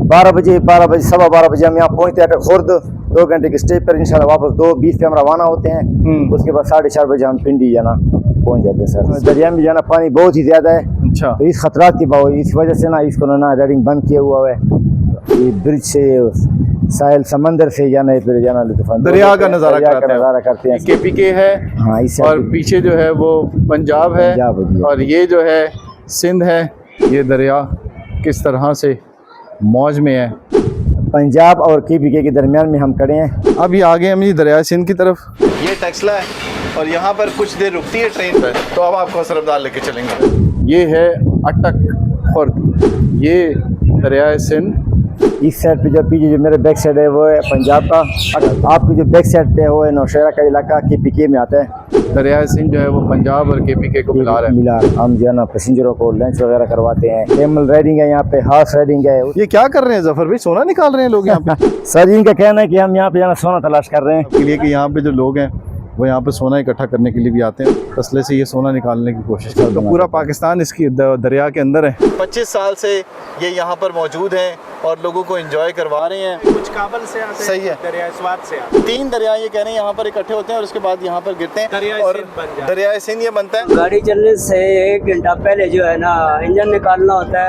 12 बजे 12:15 हम यहाँ पहुँचते हैं खुर्द। 2 घंटे के स्टे पर इंशाल्लाह वापस 2:20 पे हम रवाना होते हैं। उसके बाद 4:30 बजे हम पिंडी जाना पहुँच जाते हैं सर। दरिया में जाना पानी बहुत ही ज्यादा है। अच्छा। तो इस खतरात की बावजूद इस वजह से ना इसको ना रेडिंग बंद किया हुआ है। ये ब्रिज से साहिल समंदर से जाना है, फिर जाना दरिया का नज़ारा करते हैं। KPK है। हाँ, इस और पीछे जो है वो पंजाब है और ये जो है सिंध है। ये दरिया किस तरह से मौज में है। पंजाब और KPK के दरमियान में हम खड़े हैं। अब ये आगे हम दरिया सिंध की तरफ। ये टेक्सला है और यहाँ पर कुछ देर रुकती है ट्रेन पर, तो अब आपको सरबदार लेके चलेंगे। ये है अटक खुर्द, ये दरिया सिंध। इस साइड पे जो पीछे जो मेरे बैक साइड है वो है पंजाब का। आपकी जो बैक साइड पे है वो है नौशहरा का इलाका, KPK में आता है। दरिया सिंध जो है वो पंजाब और KPK को मिला रहा है। हम जो है ना पैसेंजरों को लंच वगैरह करवाते हैं। कैमल राइडिंग है यहाँ पे, हॉर्स राइडिंग है। ये क्या कर रहे हैं जफर भाई, सोना निकाल रहे हैं लोग यहाँ पे? सर इनका कहना है कि हम यहाँ पे जाना सोना तलाश कर रहे हैं। इसलिए कि यहाँ पे जो लोग हैं वो यहाँ पे सोना इकट्ठा करने के लिए भी आते हैं, तसले से ये सोना निकालने की कोशिश करते हैं। तो पूरा पाकिस्तान इसकी दरिया के अंदर है। 25 साल से ये यहाँ पर मौजूद हैं और लोगों को एंजॉय करवा रहे हैं। कुछ काबल से आते हैं, सही है, दरिया स्वात से आते हैं। 3 दरिया ये कह रहे हैं यहाँ पर इकट्ठे होते हैं और उसके बाद यहाँ पर गिरते हैं और दरिया सिंध ये बनता है। गाड़ी चलने से 1 घंटा पहले जो है ना इंजन निकालना होता है।